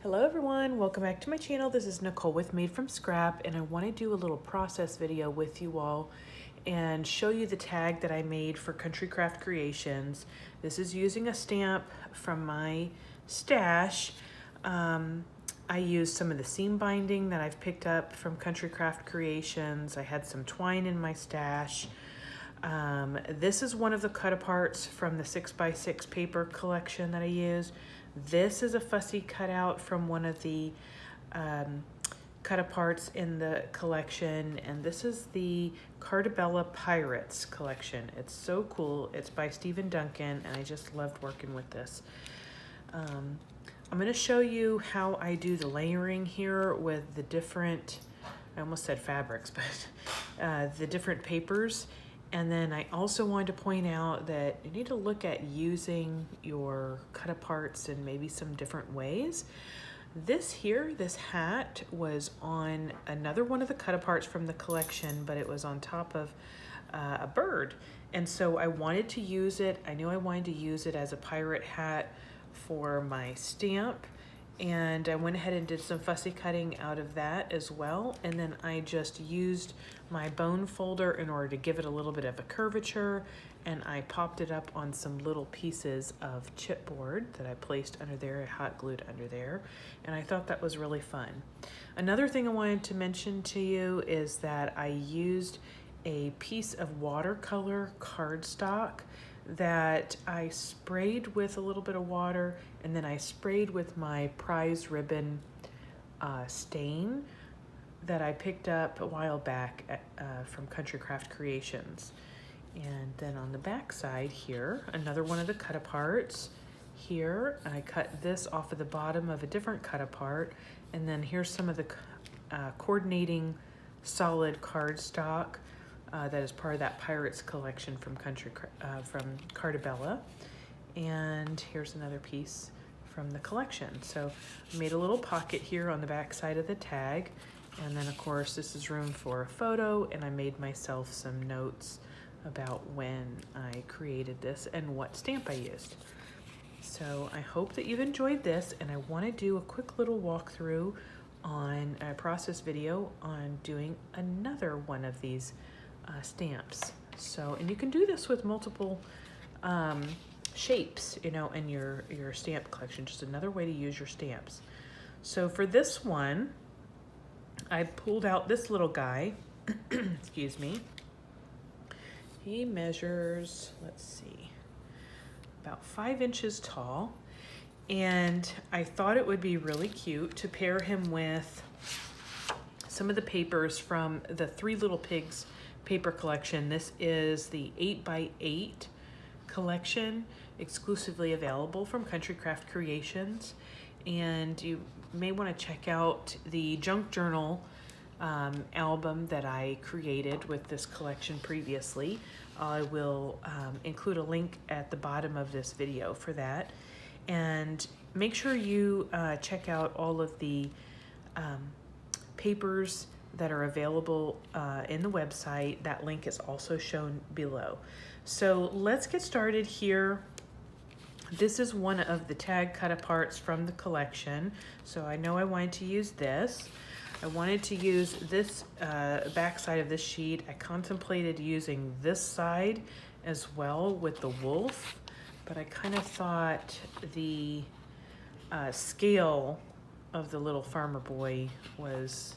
Hello everyone, welcome back to my channel. This is Nicole with Made from Scrap, and I want to do a little process video with you all and show you the tag that I made for Country Craft Creations. This is using a stamp from my stash. I used some of the seam binding that I've picked up from Country Craft Creations. I had some twine in my stash. This is one of the cut-aparts from the 6x6 paper collection that I use. This is a fussy cutout from one of the cut-aparts in the collection, and this is the Carta Bella Pirates collection. It's so cool. It's by Stephen Duncan, and I just loved working with this. I'm going to show you how I do the layering here with the different, I almost said fabrics, but the different papers. And then I also wanted to point out that you need to look at using your cut-aparts in maybe some different ways. This here, this hat, was on another one of the cut-aparts from the collection, but it was on top of a bird. And so I wanted to use it. I knew I wanted to use it as a pirate hat for my stamp. And I went ahead and did some fussy cutting out of that as well. And then I just used my bone folder in order to give it a little bit of a curvature. And I popped it up on some little pieces of chipboard that I placed under there, I hot glued under there. And I thought that was really fun. Another thing I wanted to mention to you is that I used a piece of watercolor cardstock that I sprayed with a little bit of water, and then I sprayed with my prize ribbon stain that I picked up a while back from Country Craft Creations. And then on the back side here, another one of the cut-aparts. Here, I cut this off of the bottom of a different cut-apart, and then here's some of the coordinating solid cardstock that is part of that Pirates collection from from Carta Bella. And here's another piece from the collection. So I made a little pocket here on the back side of the tag. And then of course this is room for a photo, and I made myself some notes about when I created this and what stamp I used. So I hope that you've enjoyed this, and I want to do a quick little walkthrough on a process video on doing another one of these stamps. So, and you can do this with multiple shapes, you know, in your stamp collection. Just another way to use your stamps. So for this one, I pulled out this little guy. Excuse me. He measures, let's see, about 5 inches tall. And I thought it would be really cute to pair him with some of the papers from the Three Little Pigs paper collection. This is the 8x8 collection, exclusively available from Country Craft Creations. And you may want to check out the Junk Journal album that I created with this collection previously. I will include a link at the bottom of this video for that. And make sure you check out all of the papers that are available in the website. That link is also shown below. So let's get started here. This is one of the tag cut-aparts from the collection. So I know I wanted to use this. I wanted to use this back side of this sheet. I contemplated using this side as well with the wolf, but I kind of thought the scale of the little farmer boy was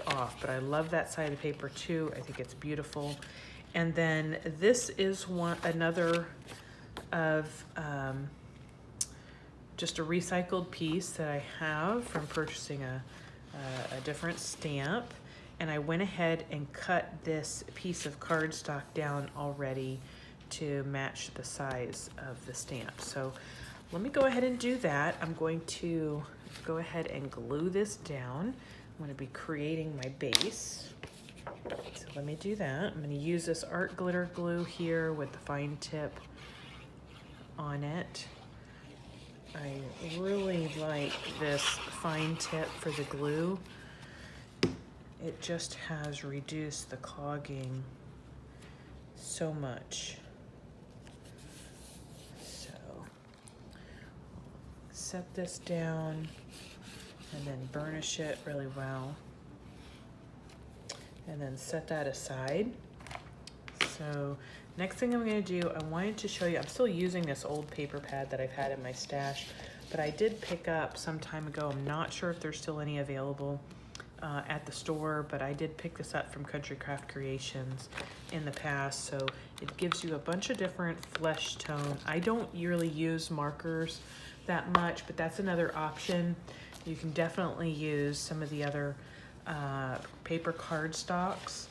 off, but I love that side of the paper too. I think it's beautiful. And then this is another of just a recycled piece that I have from purchasing a different stamp. And I went ahead and cut this piece of cardstock down already to match the size of the stamp. So let me go ahead and do that. I'm going to go ahead and glue this down. I'm going to be creating my base. So let me do that. I'm going to use this art glitter glue here with the fine tip on it. I really like this fine tip for the glue. It just has reduced the clogging so much. So set this down and then burnish it really well. And then set that aside. So next thing I'm going to do, I wanted to show you, I'm still using this old paper pad that I've had in my stash, but I did pick up some time ago. I'm not sure if there's still any available at the store, but I did pick this up from Country Craft Creations in the past. So it gives you a bunch of different flesh tone. I don't really use markers that much, but that's another option. You can definitely use some of the other paper cardstocks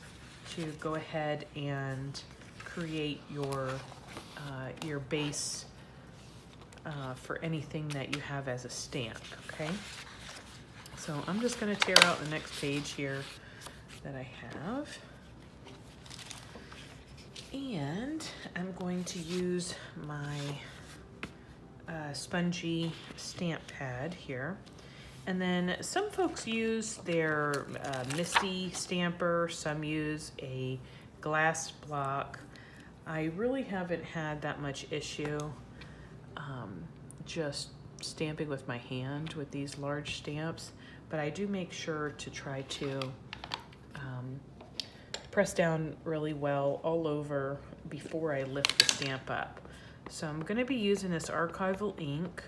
to go ahead and create your base for anything that you have as a stamp, okay? So I'm just gonna tear out the next page here that I have. And I'm going to use my spongy stamp pad here. And then some folks use their Misty stamper, some use a glass block. I really haven't had that much issue just stamping with my hand with these large stamps, but I do make sure to try to press down really well all over before I lift the stamp up. So I'm gonna be using this archival ink.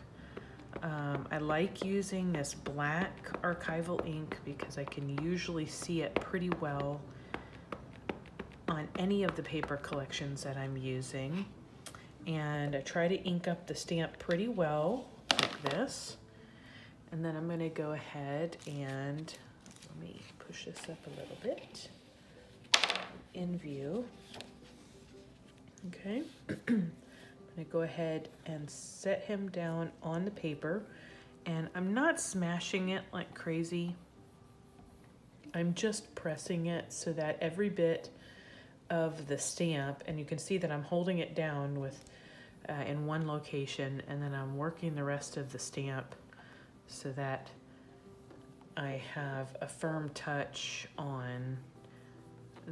I like using this black archival ink because I can usually see it pretty well on any of the paper collections that I'm using. And I try to ink up the stamp pretty well, like this. And then I'm gonna go ahead and, let me push this up a little bit, in view. Okay. I'm gonna go ahead and set him down on the paper, and I'm not smashing it like crazy. I'm just pressing it so that every bit of the stamp, and you can see that I'm holding it down with in one location, and then I'm working the rest of the stamp so that I have a firm touch on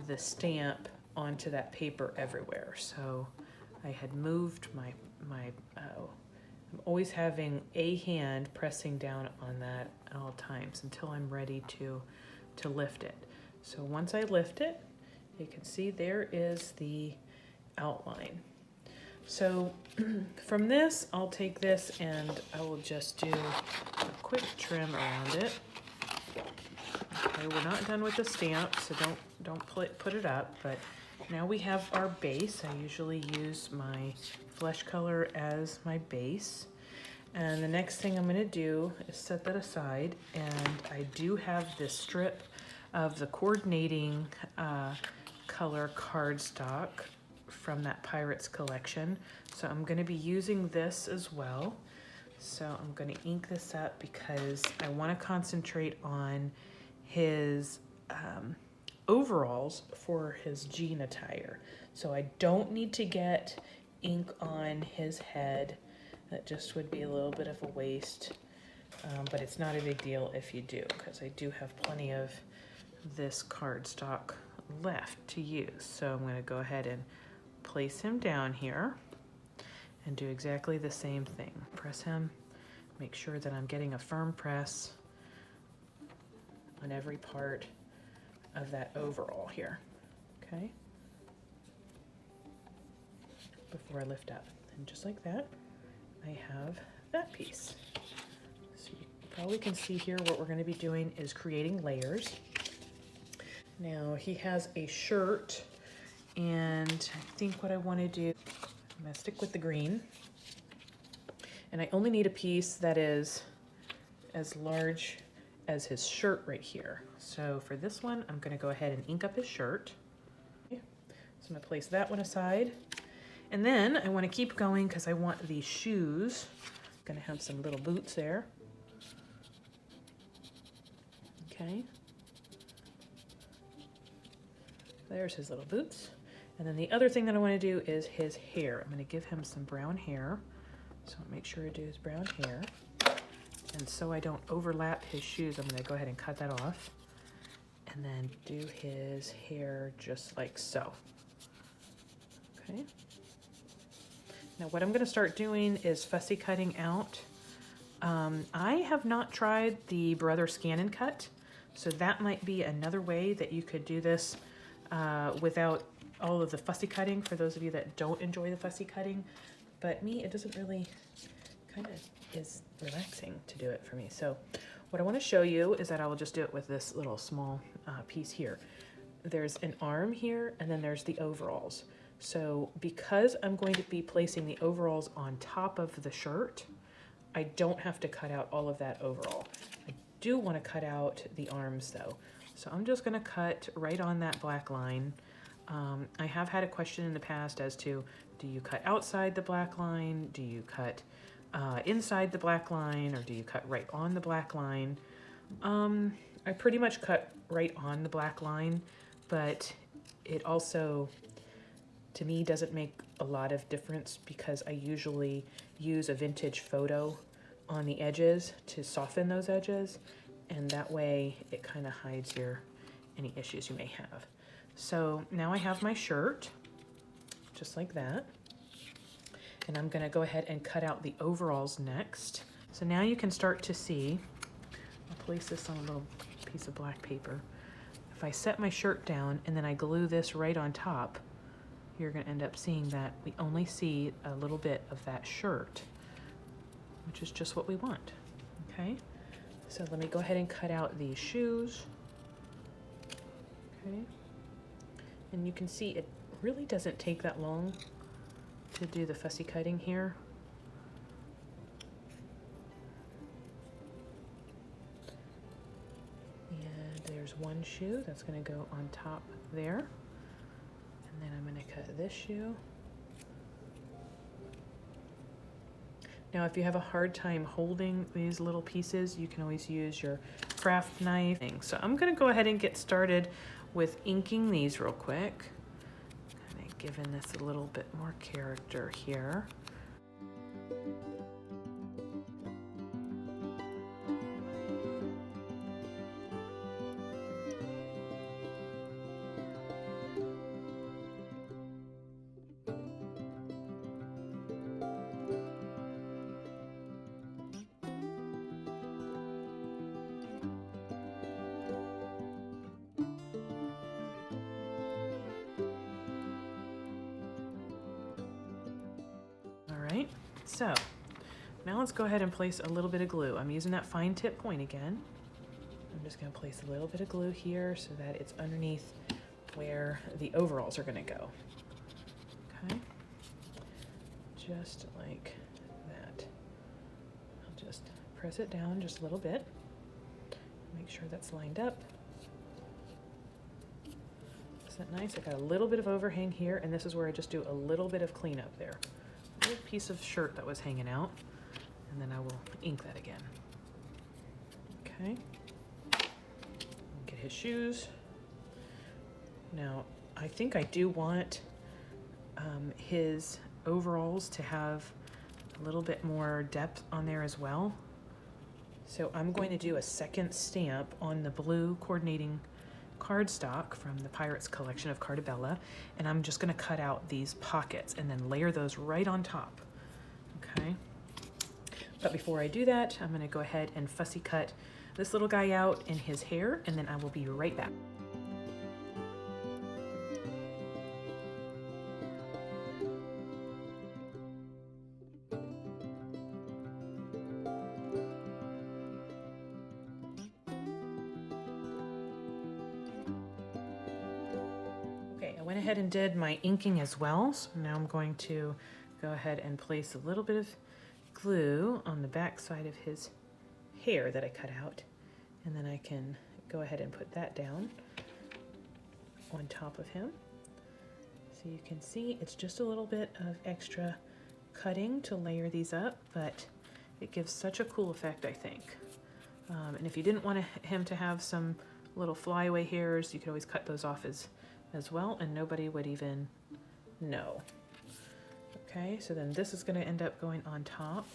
the stamp onto that paper everywhere. So I had moved I'm always having a hand pressing down on that at all times until I'm ready to lift it. So once I lift it, you can see there is the outline. So from this, I'll take this and I will just do a quick trim around it. Okay, we're not done with the stamp, so don't put it up, but now we have our base. I usually use my flesh color as my base. And the next thing I'm gonna do is set that aside, and I do have this strip of the coordinating color cardstock from that Pirates collection. So I'm gonna be using this as well. So I'm gonna ink this up because I wanna concentrate on his overalls for his jean attire. So I don't need to get ink on his head. That just would be a little bit of a waste, but it's not a big deal if you do, because I do have plenty of this cardstock left to use. So I'm gonna go ahead and place him down here and do exactly the same thing. Press him, make sure that I'm getting a firm press on every part of that overall here, okay? Before I lift up. And just like that, I have that piece. So you probably can see here what we're gonna be doing is creating layers. Now he has a shirt, and I think what I wanna do, I'm gonna stick with the green. And I only need a piece that is as large as his shirt right here. So for this one, I'm gonna go ahead and ink up his shirt. So I'm gonna place that one aside. And then I wanna keep going because I want these shoes. I'm gonna have some little boots there. Okay. There's his little boots. And then the other thing that I wanna do is his hair. I'm gonna give him some brown hair. So make sure to do his brown hair. And so I don't overlap his shoes, I'm gonna go ahead and cut that off. And then do his hair just like so. Okay. Now what I'm gonna start doing is fussy cutting out I have not tried the Brother Scan and Cut, so that might be another way that you could do this without all of the fussy cutting, for those of you that don't enjoy the fussy cutting. But me, it doesn't really, kind of is relaxing to do it for me. So what I want to show you is that I will just do it with this little small piece here. There's an arm here, and then there's the overalls. So because I'm going to be placing the overalls on top of the shirt, I don't have to cut out all of that overall. I do want to cut out the arms though. So I'm just going to cut right on that black line. I have had a question in the past as to, do you cut outside the black line? Do you cut inside the black line, or do you cut right on the black line? I pretty much cut right on the black line, but it also, to me, doesn't make a lot of difference because I usually use a vintage photo on the edges to soften those edges, and that way it kind of hides any issues you may have. So now I have my shirt, just like that. And I'm gonna go ahead and cut out the overalls next. So now you can start to see, I'll place this on a little piece of black paper. If I set my shirt down and then I glue this right on top, you're gonna end up seeing that we only see a little bit of that shirt, which is just what we want, okay? So let me go ahead and cut out these shoes, okay? And you can see it really doesn't take that long to do the fussy cutting here. And there's one shoe that's going to go on top there. And then I'm going to cut this shoe. Now, if you have a hard time holding these little pieces, you can always use your craft knife. So I'm going to go ahead and get started with inking these real quick. Kind of giving this a little bit more character here. So now let's go ahead and place a little bit of glue. I'm using that fine tip point again. I'm just going to place a little bit of glue here so that it's underneath where the overalls are going to go. Okay, just like that. I'll just press it down just a little bit. Make sure that's lined up. Isn't that nice? I got a little bit of overhang here, and this is where I just do a little bit of cleanup there. A little piece of shirt that was hanging out, and then I will ink that again. Okay. Get his shoes. Now, I think I do want his overalls to have a little bit more depth on there as well. So I'm going to do a second stamp on the blue coordinating cardstock from the Pirates collection of Carta Bella, and I'm just going to cut out these pockets and then layer those right on top. Okay, but before I do that, I'm going to go ahead and fussy cut this little guy out in his hair, and then I will be right back. I went ahead and did my inking as well, so now I'm going to go ahead and place a little bit of glue on the back side of his hair that I cut out, and then I can go ahead and put that down on top of him. So you can see it's just a little bit of extra cutting to layer these up, but it gives such a cool effect, I think. And if you didn't want him to have some little flyaway hairs, you could always cut those off as well, and nobody would even know. Okay, so then this is going to end up going on top.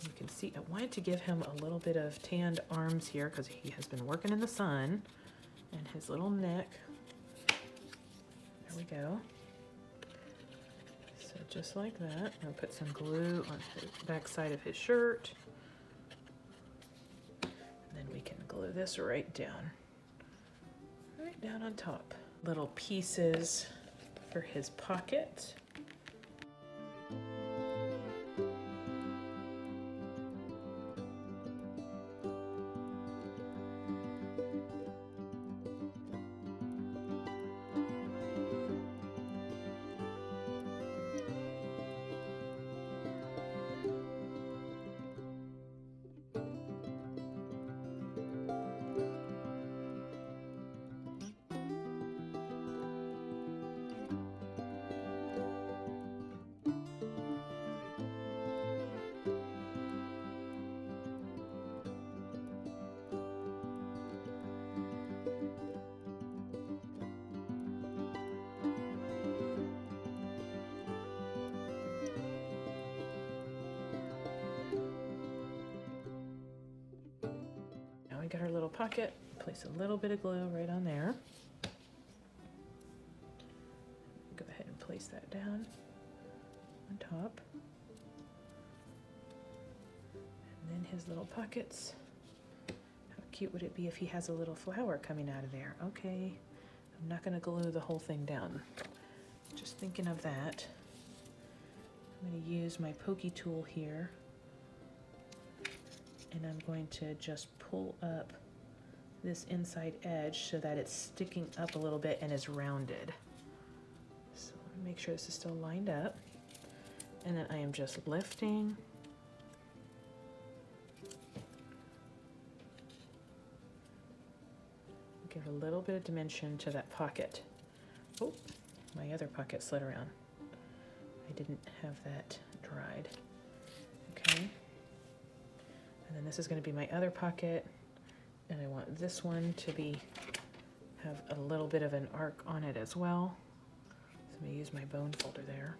You can see I wanted to give him a little bit of tanned arms here because he has been working in the sun, and his little neck. There we go. So just like that. I'll put some glue on the back side of his shirt. glue this right down on top. Little pieces for his pocket. We got our little pocket, place a little bit of glue right on there. Go ahead and place that down on top. And then his little pockets. How cute would it be if he has a little flower coming out of there? Okay, I'm not gonna glue the whole thing down. Just thinking of that. I'm gonna use my pokey tool here. And I'm going to just pull up this inside edge so that it's sticking up a little bit and is rounded. So make sure this is still lined up. And then I am just lifting. Give a little bit of dimension to that pocket. Oh, my other pocket slid around. I didn't have that dried. Okay. And then this is going to be my other pocket, and I want this one to have a little bit of an arc on it as well. So I'm going to use my bone folder there.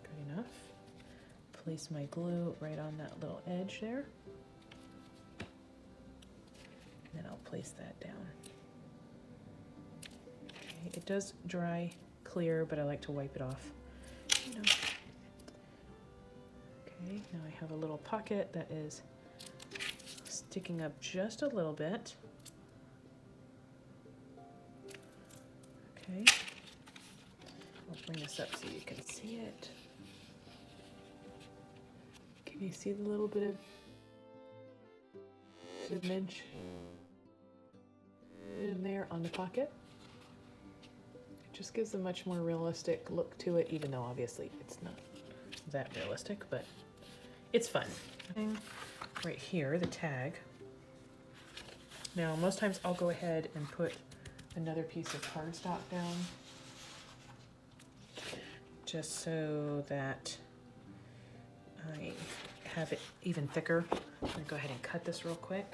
Good enough. Place my glue right on that little edge there. And then I'll place that down. Okay, it does dry clear, but I like to wipe it off. You know. Okay, now I have a little pocket that is sticking up just a little bit. Okay, I'll bring this up so you can see it. Can you see the little bit of image in there on the pocket? It just gives a much more realistic look to it, even though obviously it's not that realistic, but it's fun. Right here, the tag. Now, most times I'll go ahead and put another piece of cardstock down just so that I have it even thicker. I'm gonna go ahead and cut this real quick.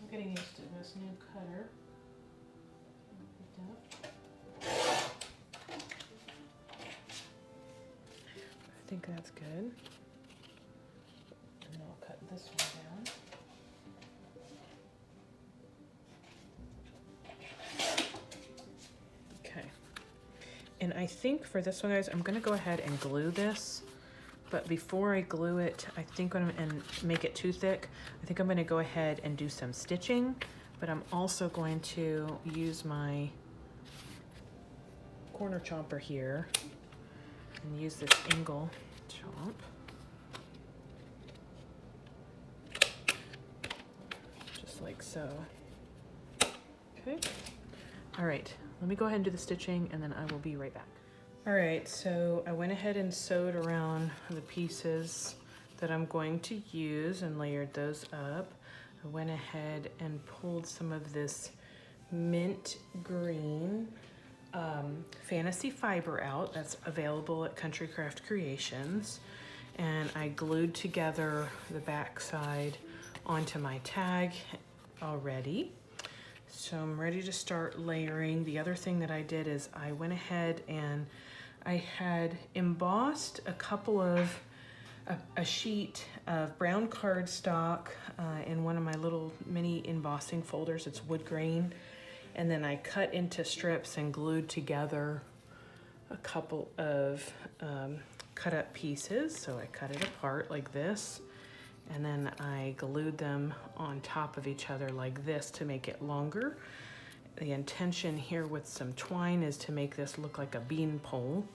Getting used to this new cutter. I think that's good. And then I'll cut this one down. Okay. And I think for this one, guys, I'm going to go ahead and glue this. But before I glue it, I think and make it too thick, I think I'm going to go ahead and do some stitching. But I'm also going to use my corner chomper here and use this angle chomp. Just like so. Okay. All right, let me go ahead and do the stitching and then I will be right back. All right, so I went ahead and sewed around the pieces that I'm going to use and layered those up. I went ahead and pulled some of this mint green fantasy fiber out that's available at Country Craft Creations. And I glued together the back side onto my tag already. So I'm ready to start layering. The other thing that I did is I went ahead and I had embossed a couple of, a sheet of brown cardstock in one of my little mini embossing folders. It's wood grain. And then I cut into strips and glued together a couple of cut up pieces. So I cut it apart like this, and then I glued them on top of each other like this to make it longer. The intention here with some twine is to make this look like a bean pole.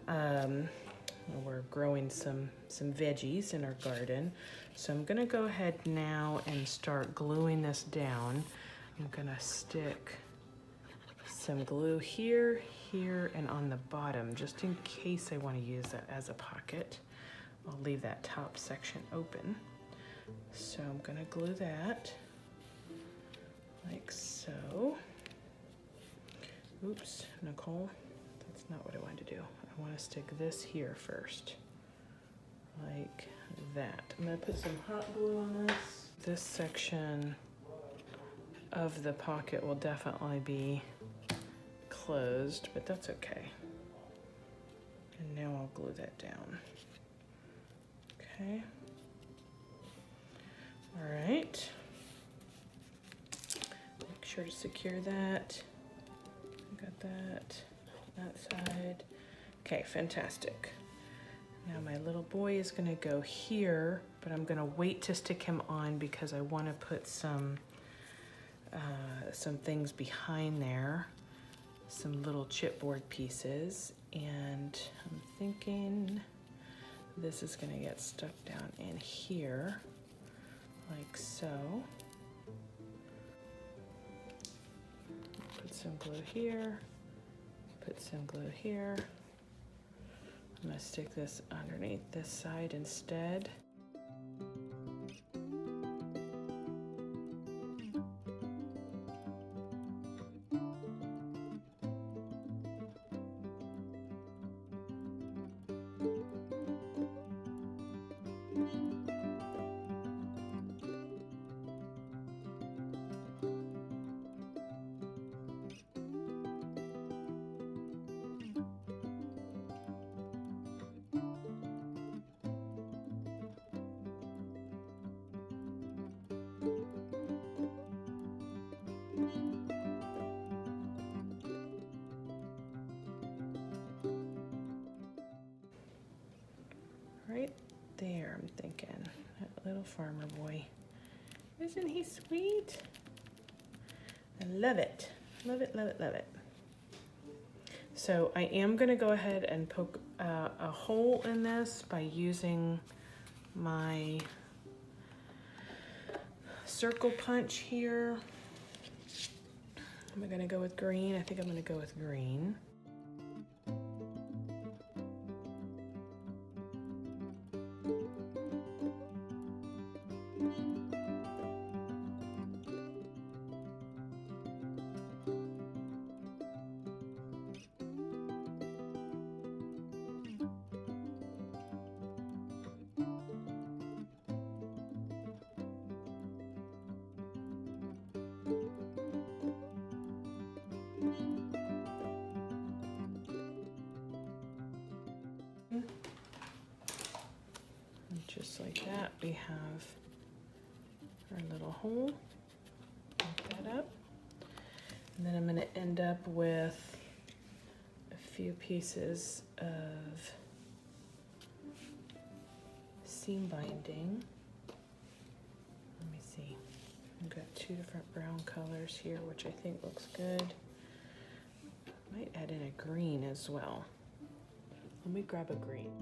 We're growing some veggies in our garden. So I'm gonna go ahead now and start gluing this down. I'm gonna stick some glue here, here, and on the bottom, just in case I want to use that as a pocket. I'll leave that top section open. So I'm gonna glue that like so. Oops, Nicole, that's not what I wanted to do. I want to stick this here first, like that. I'm gonna put some hot glue on this. This section of the pocket will definitely be closed, but that's okay. And now I'll glue that down. Okay. All right. Make sure to secure that. Got that side. Okay, fantastic. Now my little boy is gonna go here, but I'm gonna wait to stick him on because I wanna put some things behind there, some little chipboard pieces, and I'm thinking this is gonna get stuck down in here, like so. Put some glue here, put some glue here. I'm gonna stick this underneath this side instead. Right there, I'm thinking. That little farmer boy. Isn't he sweet? I love it. Love it, love it, love it. So I am gonna go ahead and poke a hole in this by using my circle punch here. Am I gonna go with green? I think I'm gonna go with green. Just like that, we have our little hole. Make that up. And then I'm going to end up with a few pieces of seam binding. Let me see. I've got two different brown colors here, which I think looks good. Might add in a green as well. Let me grab a green.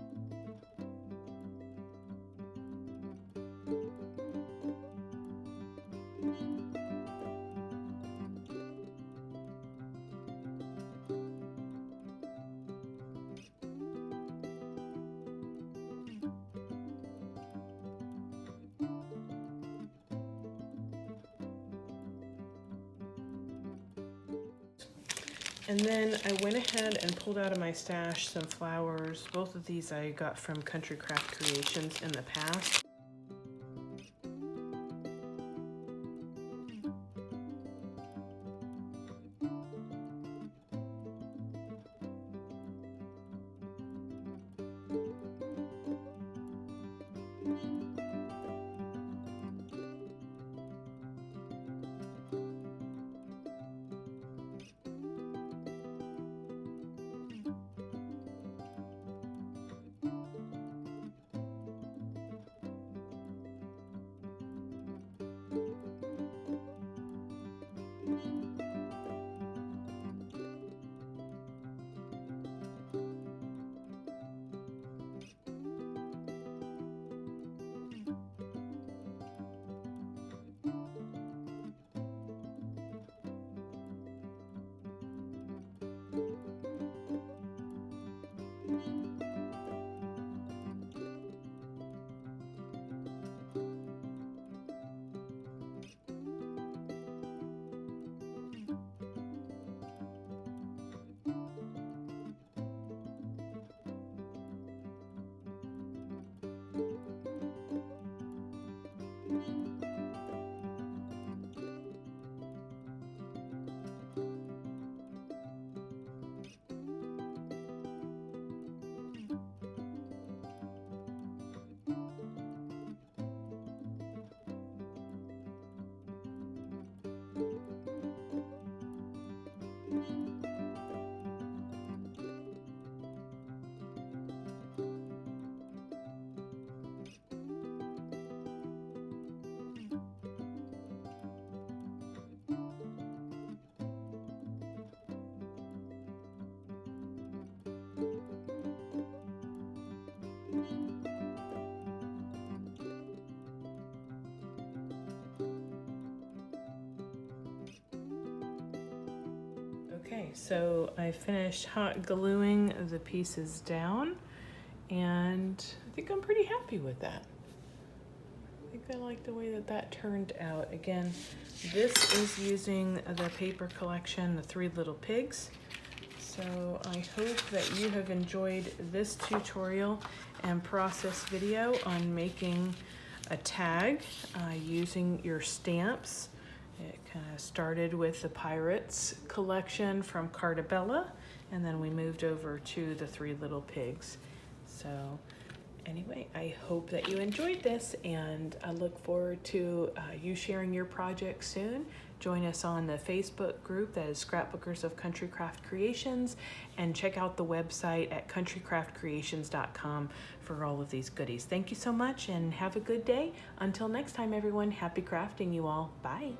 And then I went ahead and pulled out of my stash some flowers. Both of these I got from Country Craft Creations in the past. Okay, so I finished hot gluing the pieces down, and I think I'm pretty happy with that. I think I like the way that that turned out. Again, this is using the paper collection, the Three Little Pigs. So I hope that you have enjoyed this tutorial and process video on making a tag using your stamps. It kind of started with the Pirates collection from Carta Bella, and then we moved over to the Three Little Pigs. So anyway, I hope that you enjoyed this, and I look forward to you sharing your project soon. Join us on the Facebook group that is Scrapbookers of Country Craft Creations, and check out the website at countrycraftcreations.com for all of these goodies. Thank you so much and have a good day. Until next time, everyone, happy crafting you all. Bye.